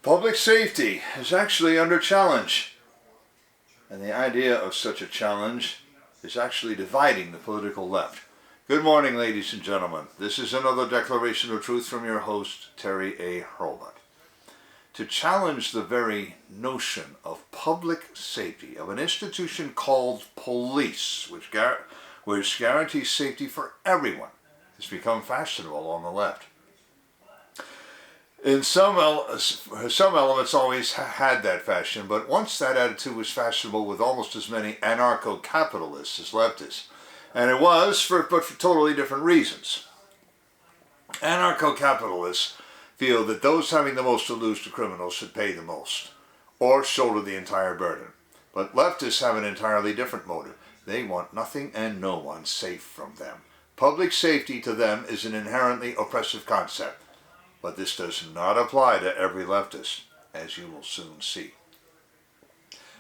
Public safety is actually under challenge, and the idea of such a challenge is actually dividing the political left. Good morning, ladies and gentlemen. This is another declaration of truth from your host, Terry A. Hurlbut. To challenge the very notion of public safety, of an institution called police, which guarantees safety for everyone, has become fashionable on the left. In some elements always had that fashion, but once that attitude was fashionable with almost as many anarcho-capitalists as leftists. And it was, but for totally different reasons. Anarcho-capitalists feel that those having the most to lose to criminals should pay the most, or shoulder the entire burden. But leftists have an entirely different motive. They want nothing and no one safe from them. Public safety to them is an inherently oppressive concept. But this does not apply to every leftist, as you will soon see.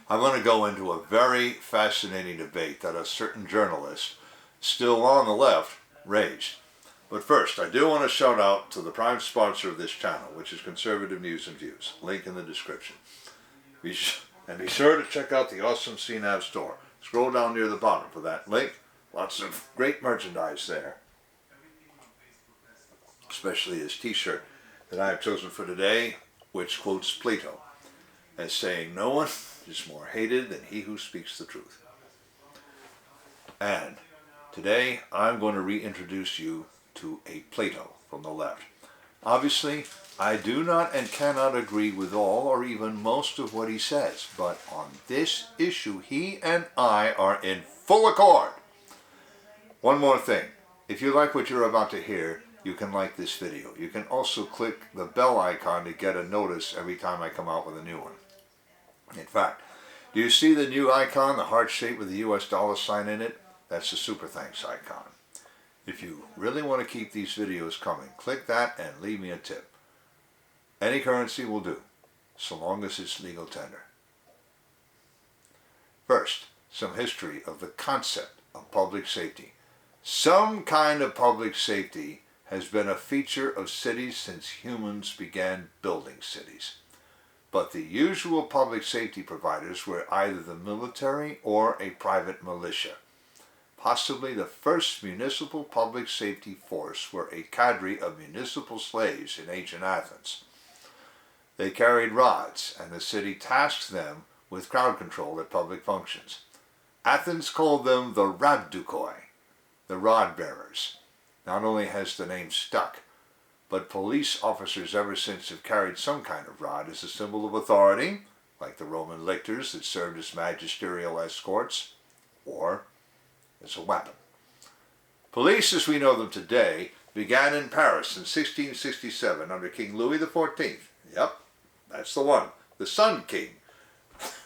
I'm going to go into a very fascinating debate that a certain journalist, still on the left, raised. But first, I do want to shout out to the prime sponsor of this channel, which is Conservative News and Views. Link in the description. Be sure to check out the awesome CNAV Store. Scroll down near the bottom for that link. Lots of great merchandise there. Especially his t-shirt that I have chosen for today, which quotes Plato as saying, "No one is more hated than he who speaks the truth." And today I'm going to reintroduce you to a Plato from the left. Obviously, I do not and cannot agree with all or even most of what he says, but on this issue he and I are in full accord. One more thing. If you like what you're about to hear, you can like this video. You can also click the bell icon to get a notice every time I come out with a new one. In fact, do you see the new icon, the heart shape with the US dollar sign in it? That's the super thanks icon. If you really want to keep these videos coming, click that and leave me a tip. Any currency will do, so long as it's legal tender. First, some history of the concept of public safety. Some kind of public safety has been a feature of cities since humans began building cities. But the usual public safety providers were either the military or a private militia. Possibly the first municipal public safety force were a cadre of municipal slaves in ancient Athens. They carried rods, and the city tasked them with crowd control at public functions. Athens called them the rhabdukoi, the rod bearers. Not only has the name stuck, but police officers ever since have carried some kind of rod as a symbol of authority, like the Roman lictors that served as magisterial escorts, or as a weapon. Police, as we know them today, began in Paris in 1667 under King Louis XIV. Yep, that's the one, the Sun King.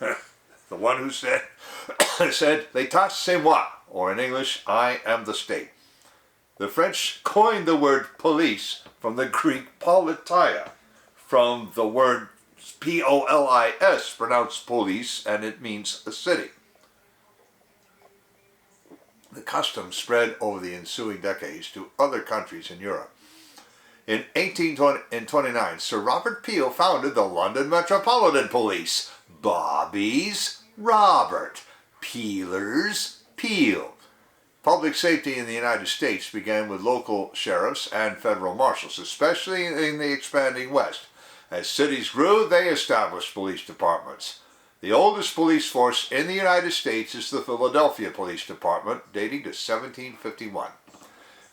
The one who said, "L'État c'est moi," or in English, "I am the state." The French coined the word police from the Greek politia, from the word P-O-L-I-S, pronounced police, and it means a city. The custom spread over the ensuing decades to other countries in Europe. In 1829, Sir Robert Peel founded the London Metropolitan Police. Bobby's Robert, Peelers Peel. Public safety in the United States began with local sheriffs and federal marshals, especially in the expanding West. As cities grew, they established police departments. The oldest police force in the United States is the Philadelphia Police Department, dating to 1751.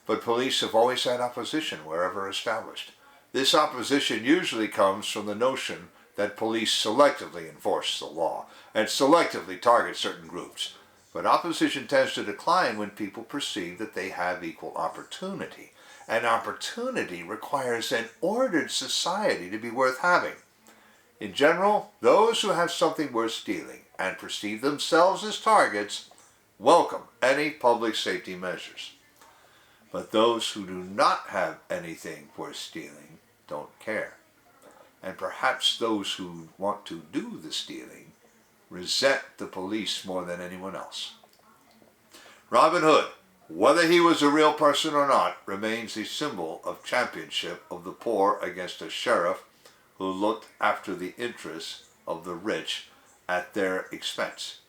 But police have always had opposition wherever established. This opposition usually comes from the notion that police selectively enforce the law and selectively target certain groups. But opposition tends to decline when people perceive that they have equal opportunity. And opportunity requires an ordered society to be worth having. In general, those who have something worth stealing and perceive themselves as targets welcome any public safety measures. But those who do not have anything worth stealing don't care. And perhaps those who want to do the stealing resent the police more than anyone else. Robin Hood, whether he was a real person or not, remains a symbol of championship of the poor against a sheriff who looked after the interests of the rich at their expense.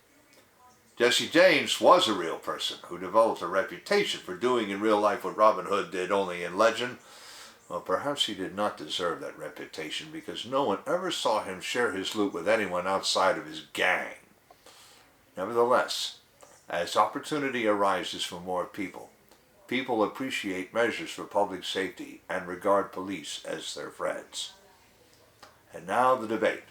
Jesse James was a real person who developed a reputation for doing in real life what Robin Hood did only in legend. Well, perhaps he did not deserve that reputation because no one ever saw him share his loot with anyone outside of his gang. Nevertheless, as opportunity arises for more people, people appreciate measures for public safety and regard police as their friends. And now the debate.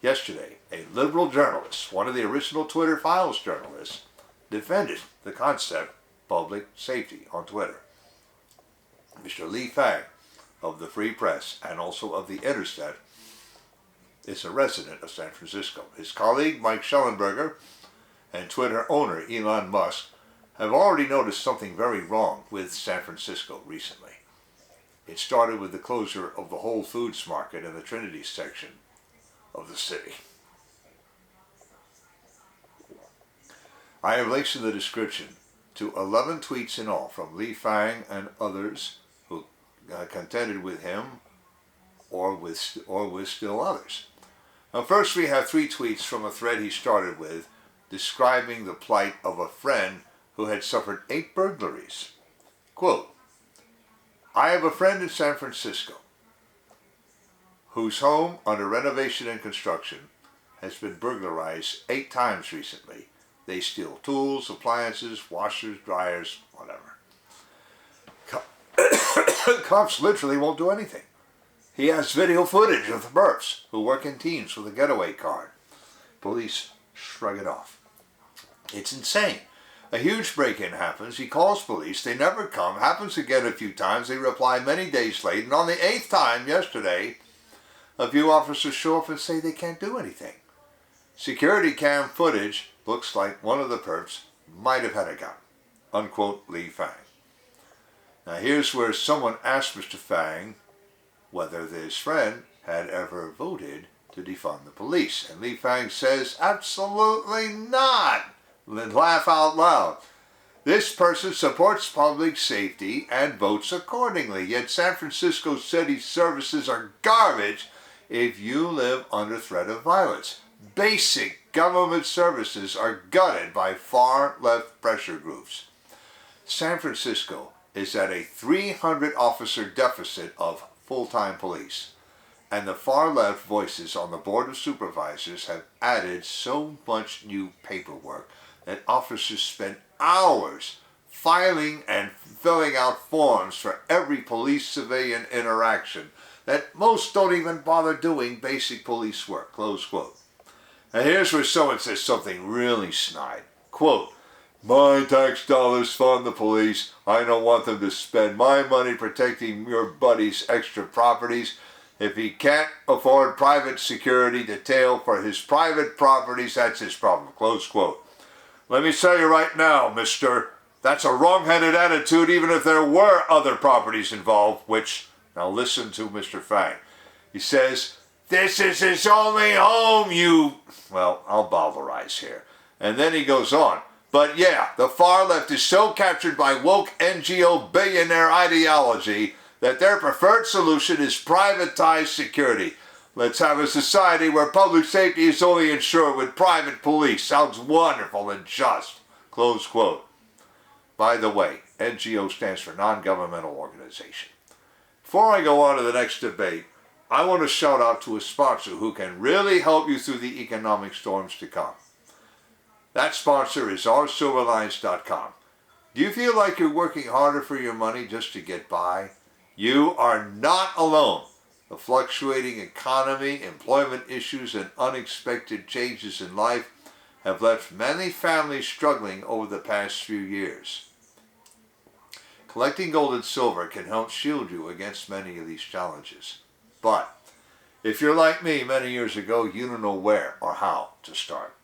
Yesterday, a liberal journalist, one of the original Twitter Files journalists, defended the concept of public safety on Twitter. Mr. Lee Fang of the Free Press and also of the Intercept is a resident of San Francisco. His colleague Mike Schellenberger and Twitter owner Elon Musk have already noticed something very wrong with San Francisco recently. It started with the closure of the Whole Foods market in the Trinity section of the city. I have links in the description to 11 tweets in all from Lee Fang and others who contended with him or with still others. Now first we have 3 tweets from a thread he started with describing the plight of a friend who had suffered 8 burglaries. Quote, I have a friend in San Francisco whose home under renovation and construction has been burglarized 8 times recently. They steal tools, appliances, washers, dryers, whatever. Cops literally won't do anything. He has video footage of the burps who work in teams with a getaway card. Police shrug it off. It's insane. A huge break-in happens. He calls police. They never come. Happens again a few times. They reply many days late. And on the 8th time, yesterday, a few officers show up and say they can't do anything. Security cam footage looks like one of the perps might have had a gun. Unquote, Lee Fang. Now here's where someone asked Mr. Fang whether his friend had ever voted to defund the police. And Lee Fang says, absolutely not. Laugh out loud. This person supports public safety and votes accordingly. Yet San Francisco city services are garbage if you live under threat of violence. Basic government services are gutted by far-left pressure groups. San Francisco is at a 300 officer deficit of full-time police. And the far-left voices on the Board of Supervisors have added so much new paperwork that officers spend hours filing and filling out forms for every police-civilian interaction that most don't even bother doing basic police work, close quote. And here's where someone says something really snide. Quote, my tax dollars fund the police. I don't want them to spend my money protecting your buddy's extra properties. If he can't afford private security detail for his private properties, that's his problem, close quote. Let me tell you right now, mister, that's a wrong-headed attitude even if there were other properties involved, which, now listen to Mr. Fang. He says, this is his only home, you... Well, I'll bowdlerize here. And then he goes on. But yeah, the far left is so captured by woke NGO billionaire ideology that their preferred solution is privatized security. Let's have a society where public safety is only ensured with private police. Sounds wonderful and just. Close quote. By the way, NGO stands for non-governmental organization. Before I go on to the next debate, I want to shout out to a sponsor who can really help you through the economic storms to come. That sponsor is oursilverlines.com. Do you feel like you're working harder for your money just to get by? You are not alone. The fluctuating economy, employment issues, and unexpected changes in life have left many families struggling over the past few years. Collecting gold and silver can help shield you against many of these challenges. But if you're like me many years ago, you don't know where or how to start.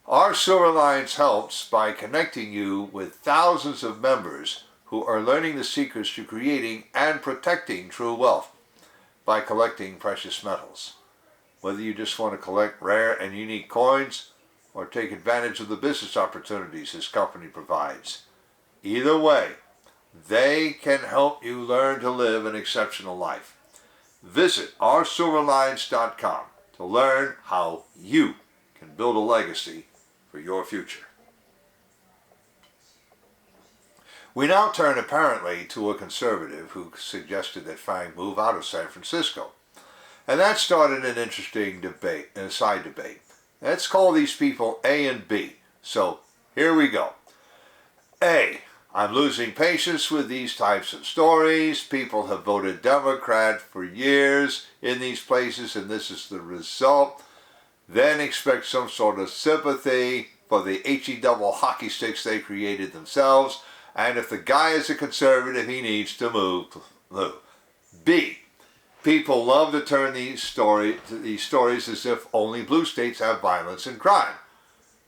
Our Silver Lines helps by connecting you with thousands of members who are learning the secrets to creating and protecting true wealth by collecting precious metals. Whether you just want to collect rare and unique coins or take advantage of the business opportunities this company provides. Either way, they can help you learn to live an exceptional life. Visit oursilverlines.com to learn how you can build a legacy for your future. We now turn apparently to a conservative who suggested that Fang move out of San Francisco. And that started an interesting debate, a side debate. Let's call these people A and B. So here we go. A, I'm losing patience with these types of stories. People have voted Democrat for years in these places, and this is the result. Then expect some sort of sympathy for the HE double hockey sticks they created themselves. And if the guy is a conservative, he needs to move. B, people love to turn these stories as if only blue states have violence and crime.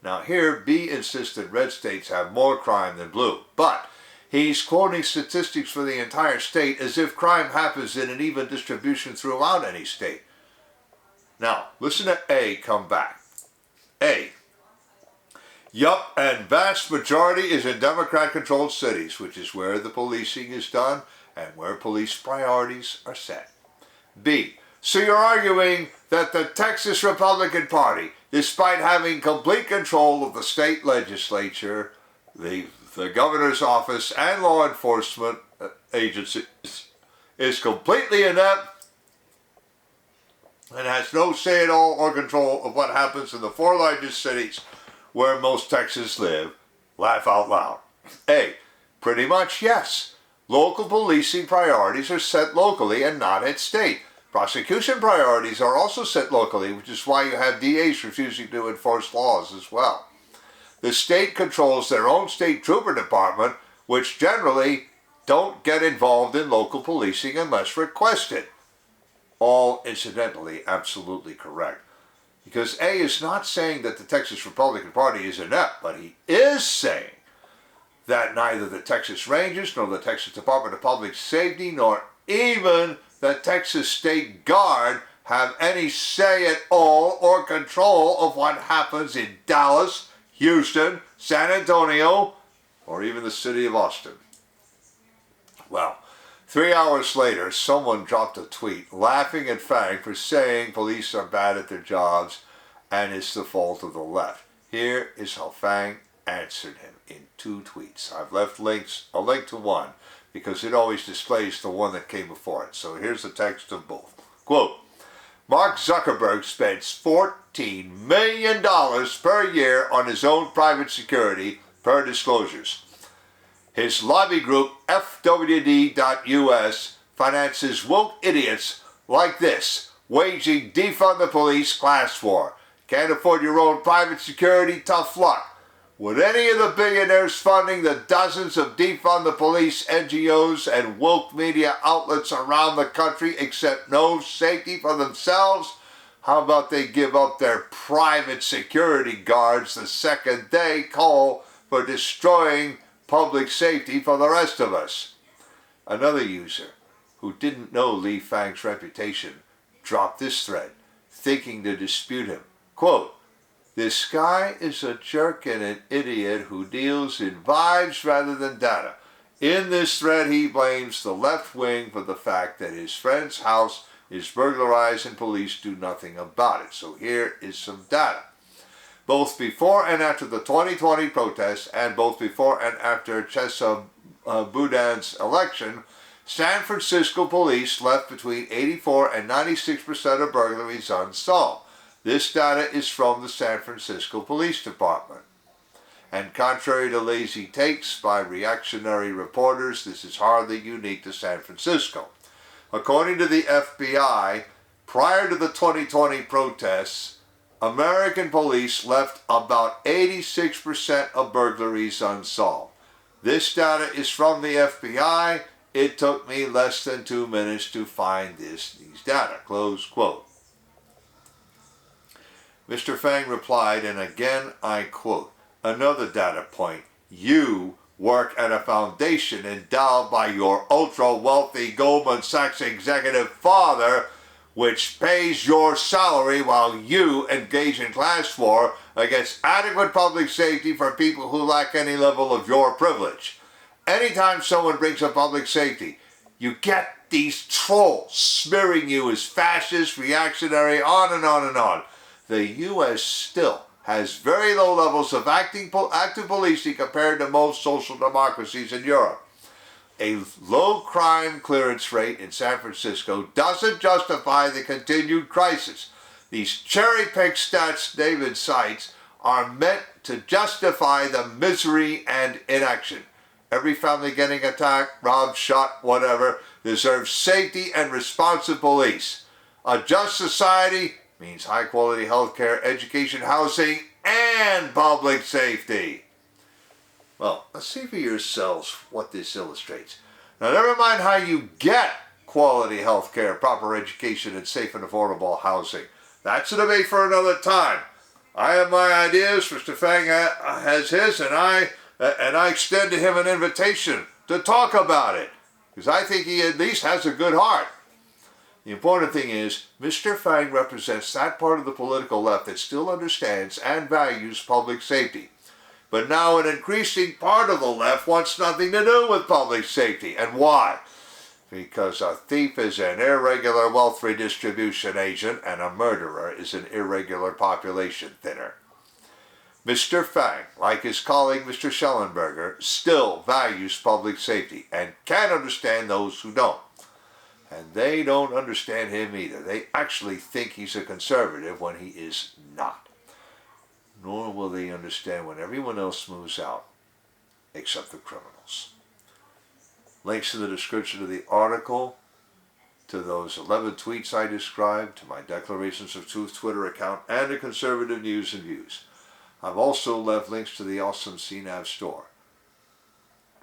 Now here, B insists that red states have more crime than blue, but he's quoting statistics for the entire state as if crime happens in an even distribution throughout any state. Now, listen to A come back. A, yup, and vast majority is in Democrat-controlled cities, which is where the policing is done and where police priorities are set. B, so you're arguing that the Texas Republican Party, despite having complete control of the state legislature, the governor's office, and law enforcement agencies, is completely inept and has no say at all or control of what happens in the four largest cities where most Texans live. Laugh out loud. A, pretty much yes. Local policing priorities are set locally and not at state. Prosecution priorities are also set locally, which is why you have DAs refusing to enforce laws as well. The state controls their own state trooper department, which generally don't get involved in local policing unless requested. All, incidentally, absolutely correct. Because A is not saying that the Texas Republican Party is inept, but he is saying that neither the Texas Rangers nor the Texas Department of Public Safety nor even the Texas State Guard have any say at all or control of what happens in Dallas, Houston, San Antonio, or even the city of Austin. Well, 3 hours later, someone dropped a tweet laughing at Fang for saying police are bad at their jobs and it's the fault of the left. Here is how Fang answered him in 2 tweets. I've left a link to one because it always displays the one that came before it. So here's the text of both. Quote, Mark Zuckerberg spends $14 million per year on his own private security, per disclosures. His lobby group, FWD.US, finances woke idiots like this, waging defund the police class war. Can't afford your own private security? Tough luck. Would any of the billionaires funding the dozens of defund the police NGOs and woke media outlets around the country accept no safety for themselves? How about they give up their private security guards the second they call for destroying public safety for the rest of us? Another user who didn't know Lee Fang's reputation dropped this thread, thinking to dispute him. Quote, this guy is a jerk and an idiot who deals in vibes rather than data. In this thread, he blames the left wing for the fact that his friend's house is burglarized and police do nothing about it. So here is some data. Both before and after the 2020 protests and both before and after Chesa Boudin's election, San Francisco police left between 84 and 96% of burglaries unsolved. This data is from the San Francisco Police Department. And contrary to lazy takes by reactionary reporters, this is hardly unique to San Francisco. According to the FBI, prior to the 2020 protests, American police left about 86% of burglaries unsolved. This data is from the FBI. It took me less than 2 minutes to find these data. Close quote. Mr. Fang replied, and again I quote, another data point. You work at a foundation endowed by your ultra-wealthy Goldman Sachs executive father, which pays your salary while you engage in class war against adequate public safety for people who lack any level of your privilege. Anytime someone brings up public safety, you get these trolls smearing you as fascist, reactionary, on and on and on. The U.S. still has very low levels of active policing compared to most social democracies in Europe. A low crime clearance rate in San Francisco doesn't justify the continued crisis. These cherry-picked stats David cites are meant to justify the misery and inaction. Every family getting attacked, robbed, shot, whatever, deserves safety and responsive police. A just society means high-quality health care, education, housing, and public safety. Well, let's see for yourselves what this illustrates. Now, never mind how you get quality health care, proper education, and safe and affordable housing. That's a debate for another time. I have my ideas, Mr. Fang has his, and I extend to him an invitation to talk about it, because I think he at least has a good heart. The important thing is, Mr. Fang represents that part of the political left that still understands and values public safety. But now an increasing part of the left wants nothing to do with public safety. And why? Because a thief is an irregular wealth redistribution agent and a murderer is an irregular population thinner. Mr. Fang, like his colleague Mr. Schellenberger, still values public safety and can understand those who don't. And they don't understand him either. They actually think he's a conservative when he is not. Nor will they understand when everyone else moves out, except the criminals. Links in the description of the article, to those 11 tweets I described, to my Declarations of Truth Twitter account, and to Conservative News and Views. I've also left links to the awesome CNAV Store,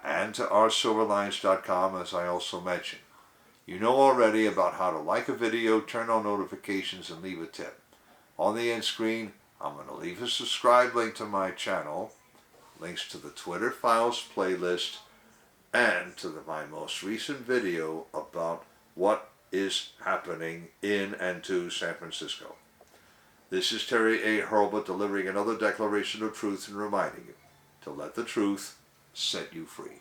and to oursilverlines.com, as I also mentioned. You know already about how to like a video, turn on notifications, and leave a tip. On the end screen, I'm going to leave a subscribe link to my channel, links to the Twitter Files playlist, and to my most recent video about what is happening in and to San Francisco. This is Terry A. Hurlbut delivering another declaration of truth and reminding you to let the truth set you free.